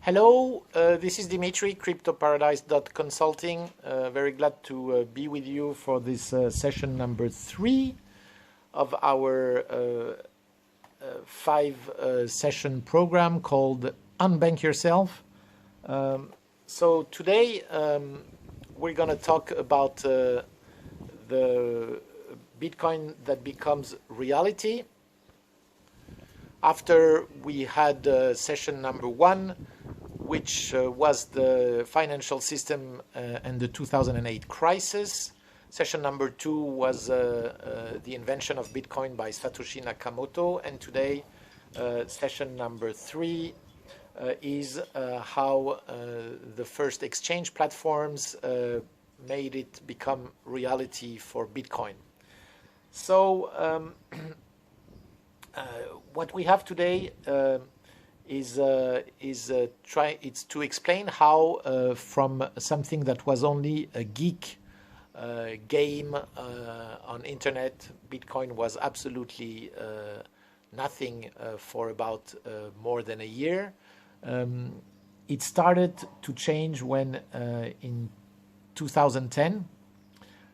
Hello, this is Dimitri, cryptoparadise.consulting. Very glad to be with you for this session number 3 of our 5-session program called UNBANK YOURSELF. So today we're going to talk about the Bitcoin that becomes reality. After we had session number 1, which was the financial system and the 2008 crisis. Session number 2 was the invention of Bitcoin by Satoshi Nakamoto. And today, session number 3 is how the first exchange platforms made it become reality for Bitcoin. So what we have today is to explain how from something that was only a geek game on internet, Bitcoin was absolutely nothing for about more than a year. It started to change when in 2010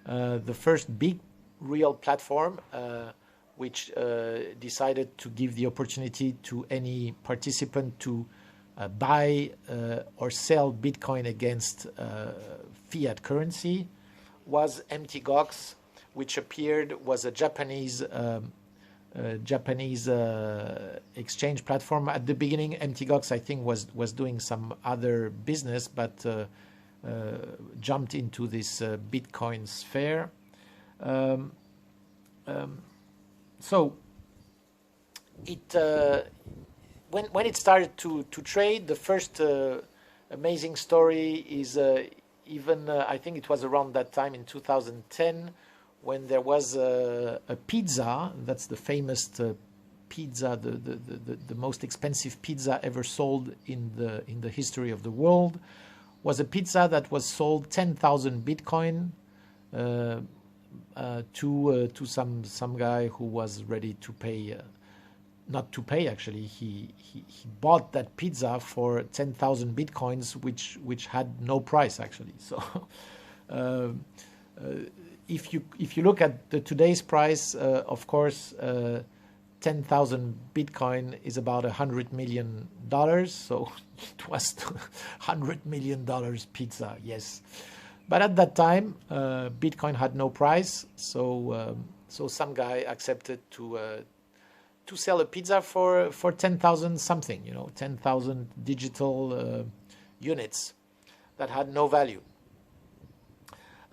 the first big real platform which decided to give the opportunity to any participant to buy or sell Bitcoin against fiat currency, was MTGOX, which was a Japanese exchange platform. At the beginning, MTGOX, I think, was doing some other business, but jumped into this Bitcoin sphere. So it when it started to trade, the first amazing story is I think it was around that time in 2010 when there was a pizza. That's the famous pizza, the most expensive pizza ever sold in the history of the world. Was a pizza that was sold 10,000 Bitcoin. To some guy who was ready to pay, not to pay actually. He bought that pizza for 10,000 bitcoins, which had no price actually. So if you look at today's price, of course, 10,000 bitcoin is about $100 million. So it was $100 million pizza, yes. But at that time, Bitcoin had no price, so some guy accepted to sell a pizza for 10,000 something, 10,000 digital units that had no value.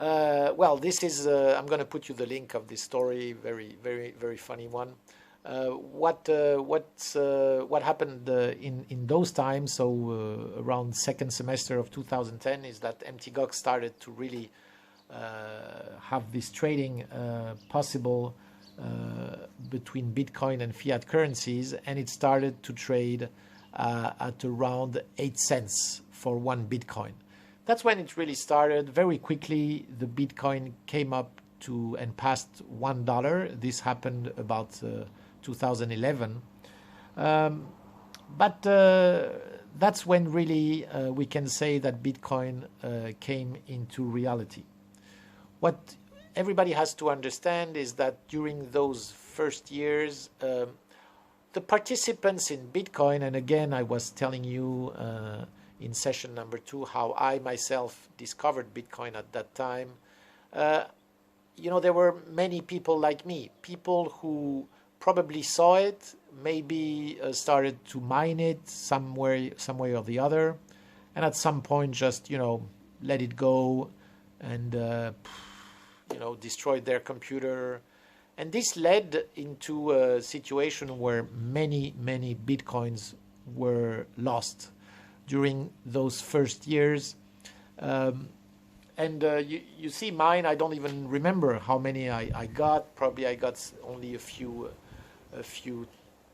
Well, this is I'm going to put you the link of this story. Very, very, very funny one. What happened in those times, so around second semester of 2010, is that MTGOX started to really have this trading possible between Bitcoin and fiat currencies, and it started to trade at around 8 cents for 1 Bitcoin. That's when it really started. Very quickly, the Bitcoin came up to and passed $1. This happened about 2011, but that's when really we can say that Bitcoin came into reality. What everybody has to understand is that during those first years, the participants in Bitcoin, and again I was telling you in session number 2 how I myself discovered Bitcoin at that time, there were many people like me, people who probably saw it, maybe started to mine it some way or the other, and at some point just let it go and destroyed their computer, and this led into a situation where many Bitcoins were lost during those first years. And you see mine, I don't even remember how many I got. Probably I got only a few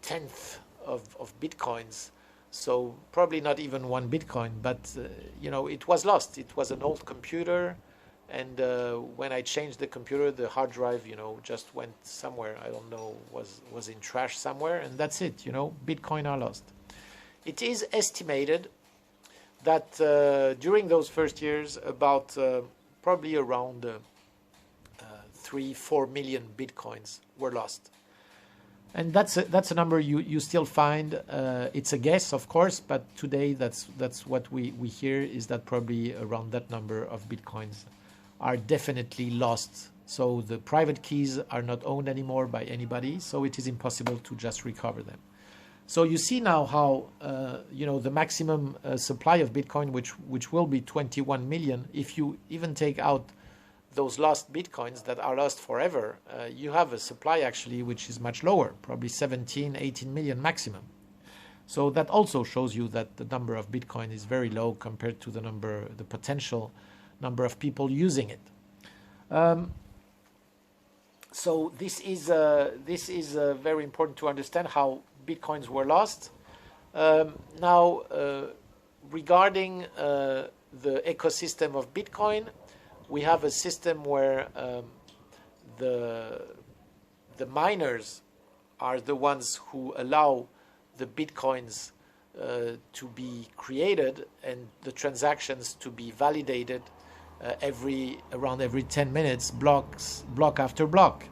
tenths of Bitcoins. So probably not even 1 Bitcoin, but it was lost. It was an old computer, and when I changed the computer, the hard drive, just went somewhere. I don't know, was in trash somewhere, and that's it. Bitcoin are lost. It is estimated that during those first years, about probably around 3-4 million bitcoins were lost. And that's a number you still find. It's a guess, of course, but today that's what we hear, is that probably around that number of bitcoins are definitely lost. So the private keys are not owned anymore by anybody, so it is impossible to just recover them. So you see now how the maximum supply of Bitcoin, which will be 21 million, if you even take out those lost Bitcoins that are lost forever, you have a supply actually which is much lower, probably 17, 18 million maximum. So that also shows you that the number of Bitcoin is very low compared to the potential number of people using it. So this is very important to understand how Bitcoins were lost. Now, regarding the ecosystem of Bitcoin, we have a system where the miners are the ones who allow the Bitcoins to be created and the transactions to be validated around every 10 minutes, block after block.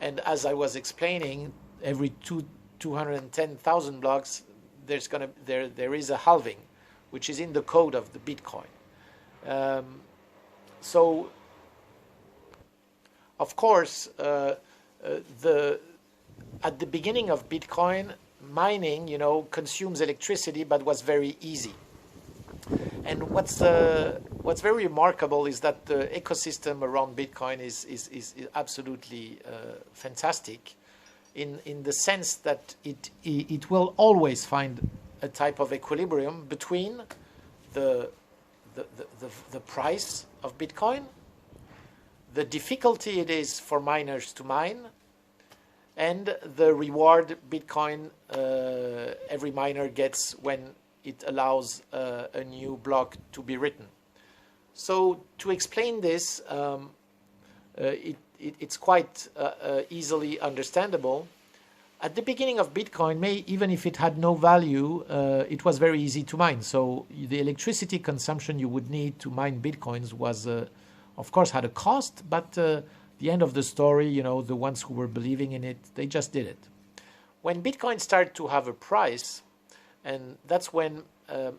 And as I was explaining, every 210,000 blocks, there is a halving, which is in the code of the Bitcoin. So, of course, at the beginning of Bitcoin, mining, consumes electricity, but was very easy. And what's very remarkable is that the ecosystem around Bitcoin is absolutely fantastic, in the sense that it will always find a type of equilibrium between the price of Bitcoin, the difficulty it is for miners to mine, and the reward Bitcoin every miner gets when it allows a new block to be written. So to explain this, it's quite easily understandable. At the beginning of Bitcoin, even if it had no value, it was very easy to mine. So the electricity consumption you would need to mine Bitcoins was, of course, had a cost, but the end of the story, the ones who were believing in it, they just did it. When Bitcoin started to have a price, and that's when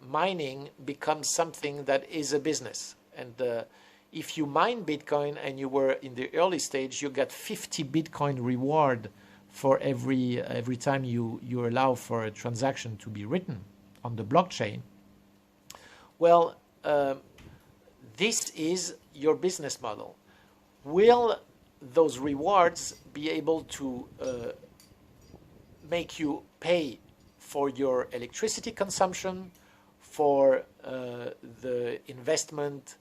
mining becomes something that is a business. And if you mine Bitcoin and you were in the early stage, you get 50 Bitcoin reward for every time you allow for a transaction to be written on the blockchain. Well, this is your business model. Will those rewards be able to make you pay for your electricity consumption, for the investment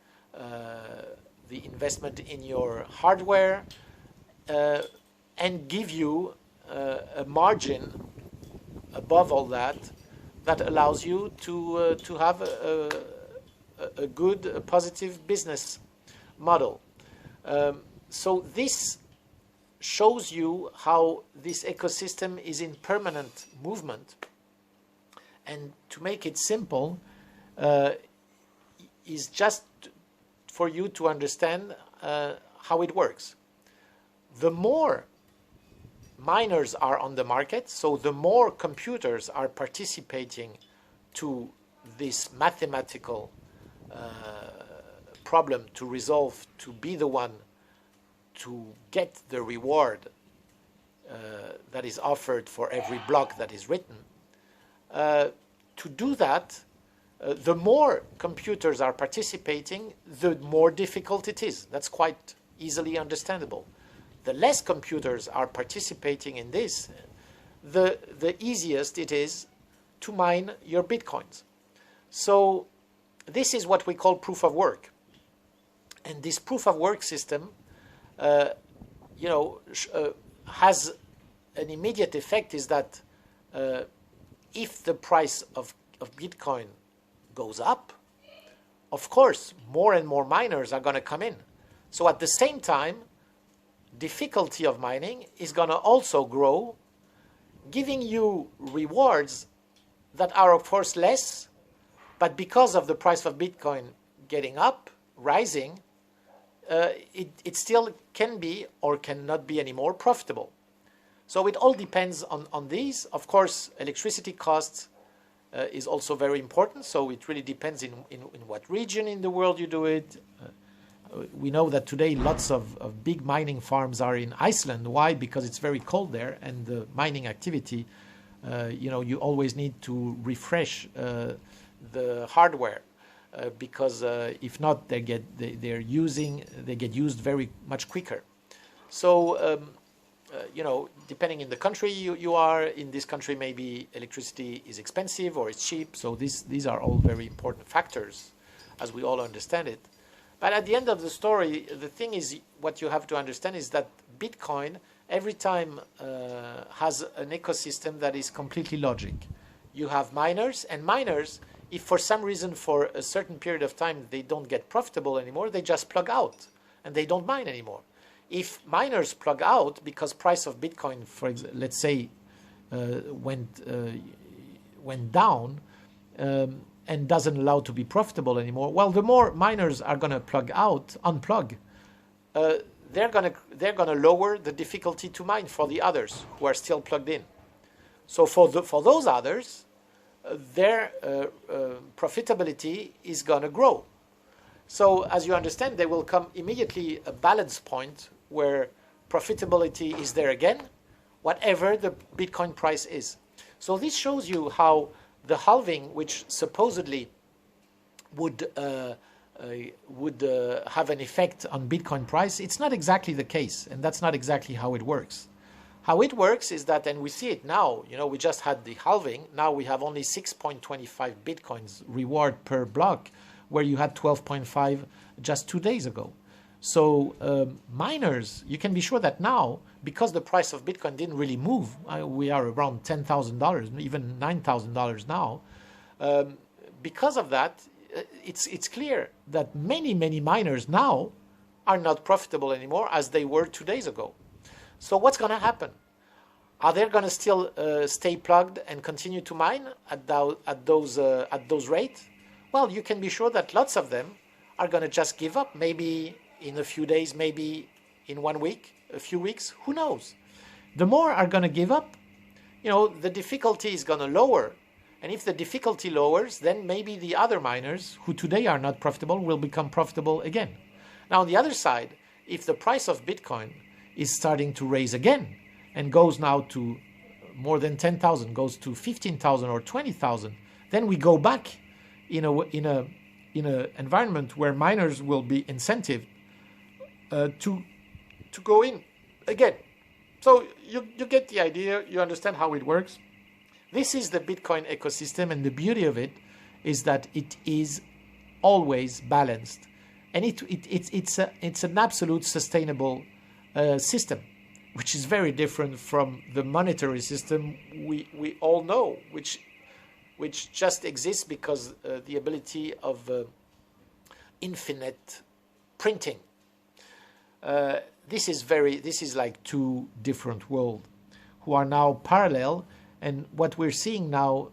in your hardware, and give you a margin above all that allows you to have a good, a positive business model. So this shows you how this ecosystem is in permanent movement. And to make it simple, is just for you to understand how it works. The more miners are on the market, so the more computers are participating to this mathematical problem to resolve, to be the one to get the reward that is offered for every block that is written. To do that, the more computers are participating, the more difficult it is. That's quite easily understandable. The less computers are participating in this, the easiest it is to mine your Bitcoins. So this is what we call proof of work. And this proof of work system has an immediate effect, is that if the price of Bitcoin goes up, of course, more and more miners are going to come in. So at the same time, difficulty of mining is going to also grow, giving you rewards that are, of course, less, But because of the price of Bitcoin getting up, rising, it still can be or cannot be any more profitable. So it all depends on these. Of course, electricity costs is also very important. So it really depends in what region in the world you do it. We know that today lots of big mining farms are in Iceland. Why? Because it's very cold there, and the mining activity, you always need to refresh the hardware because if not, they get used very much quicker. So depending in the country you are in, this country maybe electricity is expensive or it's cheap. So these are all very important factors, as we all understand it. But at the end of the story, the thing is, what you have to understand is that Bitcoin every time has an ecosystem that is completely logic. You have miners, and miners, if for some reason for a certain period of time they don't get profitable anymore, they just plug out and they don't mine anymore. If miners plug out because price of Bitcoin, for example, let's say went down and doesn't allow to be profitable anymore, well, the more miners are going to unplug, they're gonna lower the difficulty to mine for the others who are still plugged in. So for those others, their profitability is gonna grow. So as you understand, there will come immediately a balance point where profitability is there again, whatever the Bitcoin price is. So this shows you how the halving, which supposedly would have an effect on Bitcoin price, it's not exactly the case, and that's not exactly how it works. How it works is that, and we see it now, we just had the halving, now we have only 6.25 Bitcoins reward per block, where you had 12.5 just 2 days ago. So miners, you can be sure that now, because the price of Bitcoin didn't really move, we are around $10,000, even $9,000 now, because of that, it's clear that many miners now are not profitable anymore as they were 2 days ago. So what's going to happen? Are they going to still stay plugged and continue to mine at those rates? Well, you can be sure that lots of them are going to just give up, maybe in a few days, maybe in 1 week, a few weeks, who knows? The more are going to give up, the difficulty is going to lower. And if the difficulty lowers, then maybe the other miners who today are not profitable will become profitable again. Now, on the other side, if the price of Bitcoin is starting to raise again and goes now to more than 10,000, goes to 15,000 or 20,000, then we go back in a environment where miners will be incentivized to go in again. So you get the idea, you understand how it works. This is the Bitcoin ecosystem, and the beauty of it is that it is always balanced, and it's an absolute sustainable system, which is very different from the monetary system we all know, which just exists because the ability of infinite printing. This is like two different worlds who are now parallel. And what we're seeing now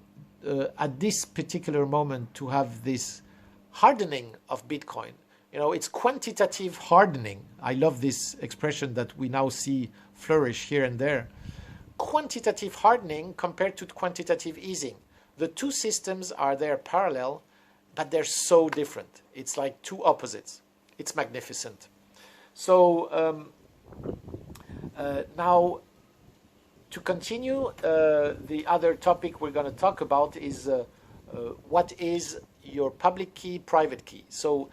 at this particular moment to have this hardening of Bitcoin, it's quantitative hardening. I love this expression that we now see flourish here and there. Quantitative hardening compared to quantitative easing. The two systems are there parallel, but they're so different. It's like two opposites. It's magnificent. So now, to continue, the other topic we're going to talk about is what is your public key, private key. So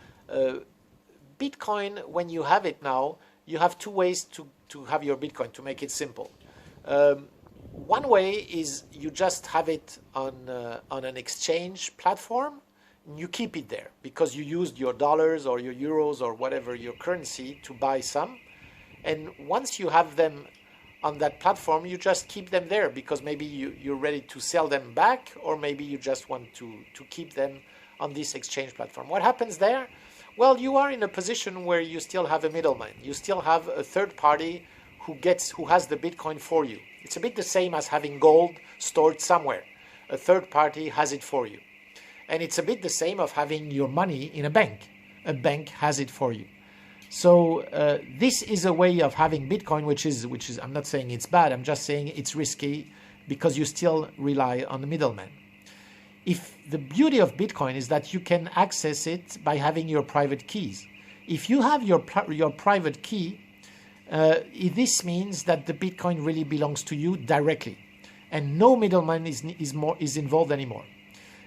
Bitcoin, when you have it now, you have two ways to have your Bitcoin, to make it simple. One way is you just have it on an exchange platform, and you keep it there because you used your dollars or your euros or whatever, your currency, to buy some. And once you have them on that platform, you just keep them there because maybe you're ready to sell them back, or maybe you just want to keep them on this exchange platform. What happens there? Well, you are in a position where you still have a middleman. You still have a third party who has the Bitcoin for you. It's a bit the same as having gold stored somewhere. A third party has it for you. And it's a bit the same of having your money in a bank. A bank has it for you. So this is a way of having Bitcoin, which is, I'm not saying it's bad, I'm just saying it's risky because you still rely on the middleman. If the beauty of Bitcoin is that you can access it by having your private keys. If you have your private key, this means that the Bitcoin really belongs to you directly, and no middleman is involved anymore.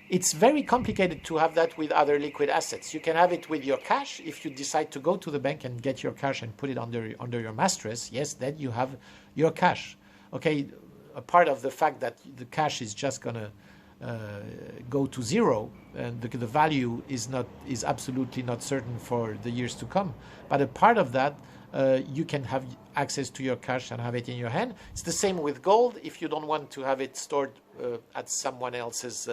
It's very complicated to have that with other liquid assets. You can have it with your cash. If you decide to go to the bank and get your cash and put it under your mattress, yes, then you have your cash. Okay, a part of the fact that the cash is just gonna go to zero, and the value is absolutely not certain for the years to come. But a part of that, you can have access to your cash and have it in your hand. It's the same with gold. If you don't want to have it stored at someone else's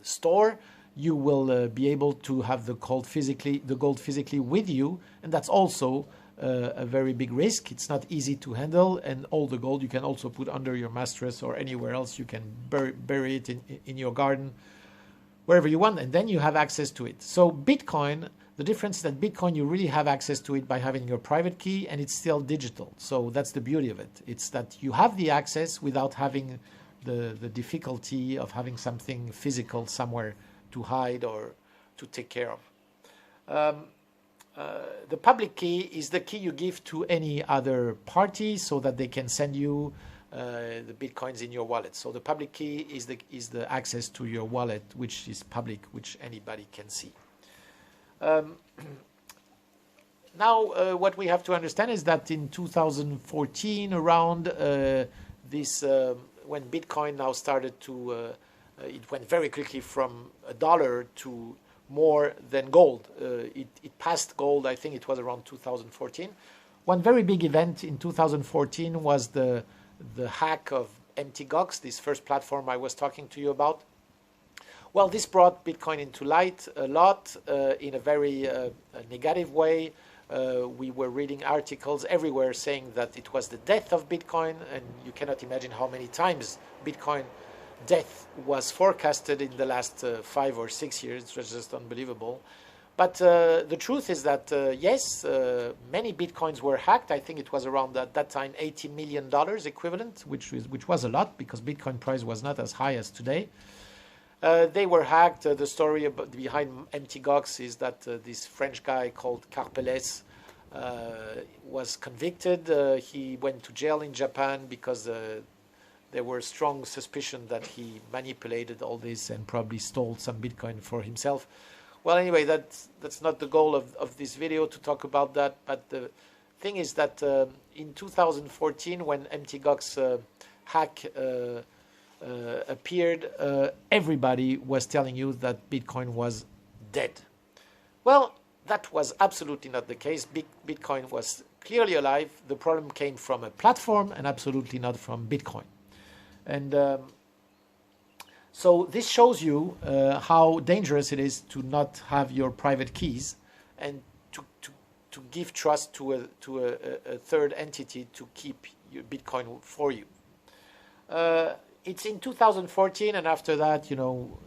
store, you will be able to have the gold physically with you, and that's also a very big risk. It's not easy to handle, and all the gold you can also put under your mattress or anywhere else. You can bury it in your garden, wherever you want, and then you have access to it. So Bitcoin, the difference is that Bitcoin, you really have access to it by having your private key, and it's still digital. So that's the beauty of it. It's that you have the access without having the difficulty of having something physical somewhere to hide or to take care of. The public key is the key you give to any other party so that they can send you the Bitcoins in your wallet. So the public key is the access to your wallet, which is public, which anybody can see. Now, what we have to understand is that in 2014, around when Bitcoin now started to, it went very quickly from $1 to more than gold. It passed gold, I think it was around 2014. One very big event in 2014 was the hack of MTGOX, this first platform I was talking to you about. Well, this brought Bitcoin into light a lot in a very negative way. We were reading articles everywhere saying that it was the death of Bitcoin, and you cannot imagine how many times Bitcoin death was forecasted in the last 5 or 6 years. It was just unbelievable. But the truth is that, yes, many Bitcoins were hacked. I think it was around at that time $80 million equivalent, which was a lot because Bitcoin price was not as high as today. They were hacked. The story behind MTGOX is that this French guy called Carpeles was convicted. He went to jail in Japan because there were strong suspicion that he manipulated all this and probably stole some Bitcoin for himself. Well, anyway, that's not the goal of this video to talk about that. But the thing is that in 2014, when MTGOX hack appeared, everybody was telling you that Bitcoin was dead. Well, that was absolutely not the case. Bitcoin was clearly alive. The problem came from a platform and absolutely not from Bitcoin. And so this shows you how dangerous it is to not have your private keys and to give trust to a third entity to keep your Bitcoin for you. It's in 2014, and after that, you know,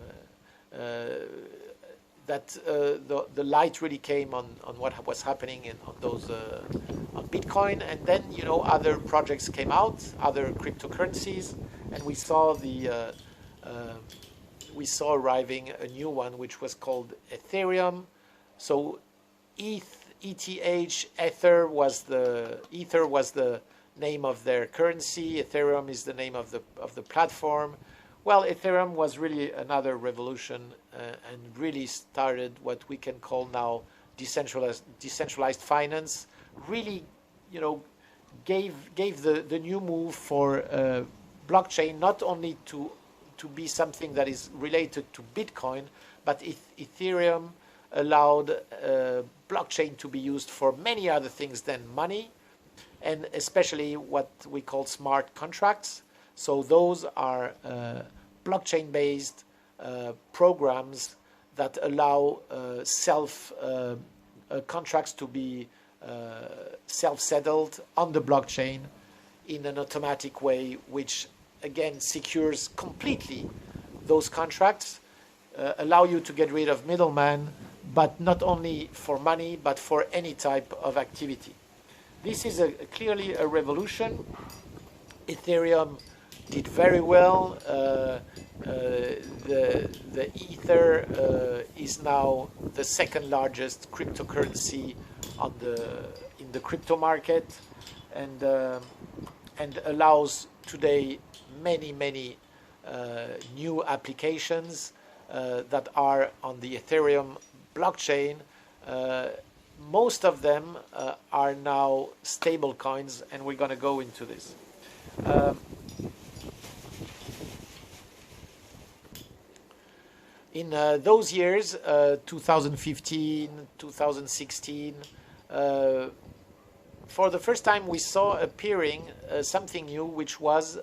that the light really came on what was happening on Bitcoin, and then, you know, other projects came out, other cryptocurrencies, and we saw arriving a new one which was called Ethereum. So Ether was the name of their currency. Ethereum is the name of the platform. Well, Ethereum was really another revolution and really started what we can call now decentralized finance. Really, you know, gave the new move for blockchain not only to be something that is related to Bitcoin, but Ethereum allowed blockchain to be used for many other things than money, and especially what we call smart contracts. So those are blockchain-based programs that allow contracts to be self-settled on the blockchain in an automatic way, which again secures completely those contracts allow you to get rid of middlemen, but not only for money, but for any type of activity. This is clearly a revolution. Ethereum did very well. The Ether is now the second largest cryptocurrency in the crypto market, and allows today many new applications that are on the Ethereum blockchain. Most of them are now stable coins, and we're going to go into this. In those years, 2015, 2016, for the first time we saw appearing something new, which was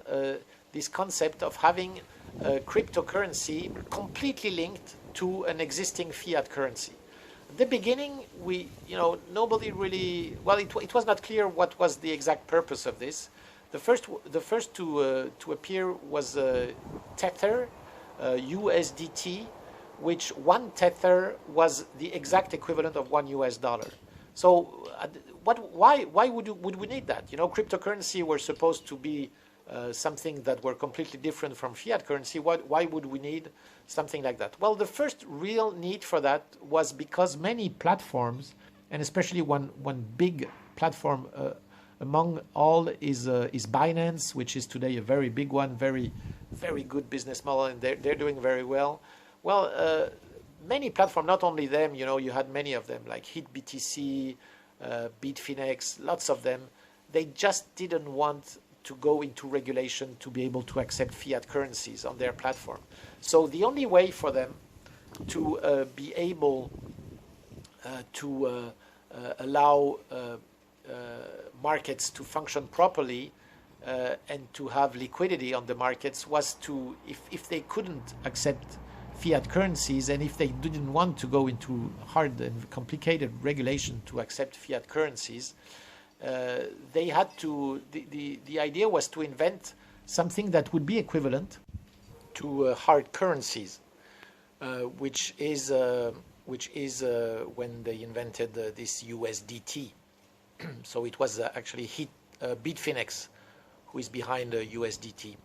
this concept of having a cryptocurrency completely linked to an existing fiat currency. At the beginning, nobody really, well, it was not clear what was the exact purpose of this. The first to appear was Tether, USDT, which one Tether was the exact equivalent of $1. So, why would we need that? Cryptocurrency were supposed to be something that were completely different from fiat currency. Why would we need something like that? Well, the first real need for that was because many platforms, and especially one big platform among all is Binance, which is today a very big one, very good business model, and they're doing very well. Well, many platforms, not only them, you had many of them like HitBTC, Bitfinex, lots of them. They just didn't want to go into regulation to be able to accept fiat currencies on their platform. So the only way for them to be able to allow markets to function properly and to have liquidity on the markets was to, if they couldn't accept fiat currencies, and if they didn't want to go into hard and complicated regulation to accept fiat currencies, they had to, the idea was to invent something that would be equivalent to hard currencies, which is when they invented this USDT. So it was actually Bitfinex who is behind USDT.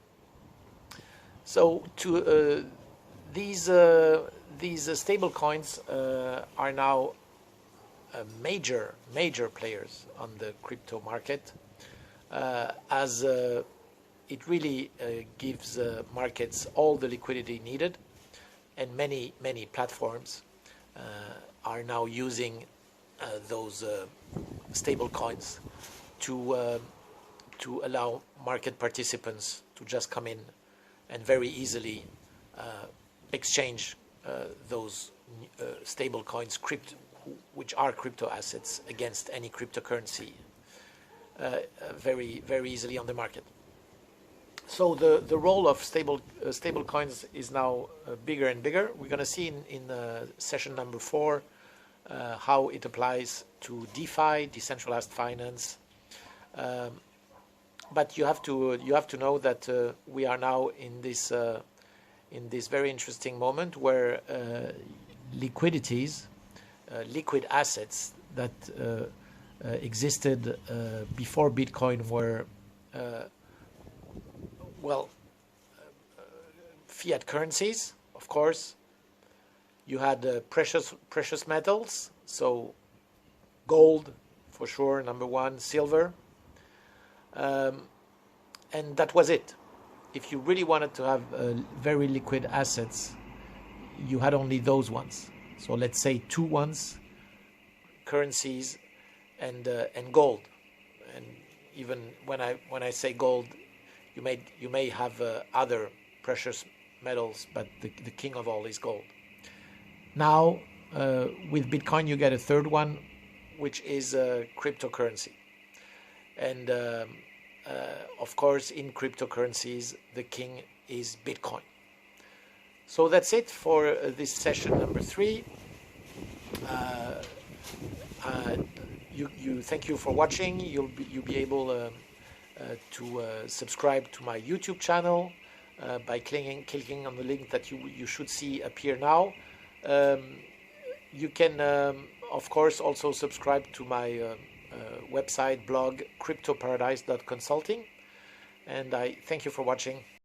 So these stable coins are now major players on the crypto market, as it really gives markets all the liquidity needed, and many platforms are now using those stable coins to allow market participants to just come in and very easily exchange those stable coins, which are crypto assets, against any cryptocurrency very easily on the market. So the role of stable coins is now bigger and bigger. We're going to see in session number 4 how it applies to DeFi, decentralized finance. But you have to know that we are now in this very interesting moment where liquidities, liquid assets that existed before Bitcoin were fiat currencies, of course. You had precious metals, so gold for sure, number one, silver, and that was it. If you really wanted to have very liquid assets, you had only those ones. So let's say two ones, currencies and gold. And even when I say gold, you may have other precious metals, but the king of all is gold. Now with Bitcoin you get a third one, which is cryptocurrency. And of course, in cryptocurrencies, the king is Bitcoin. So that's it for this session number 3. Thank you for watching. You'll be able to subscribe to my YouTube channel. by clicking on the link that you should see appear now. You can, of course, also subscribe to my website blog cryptoparadise.consulting. And I thank you for watching.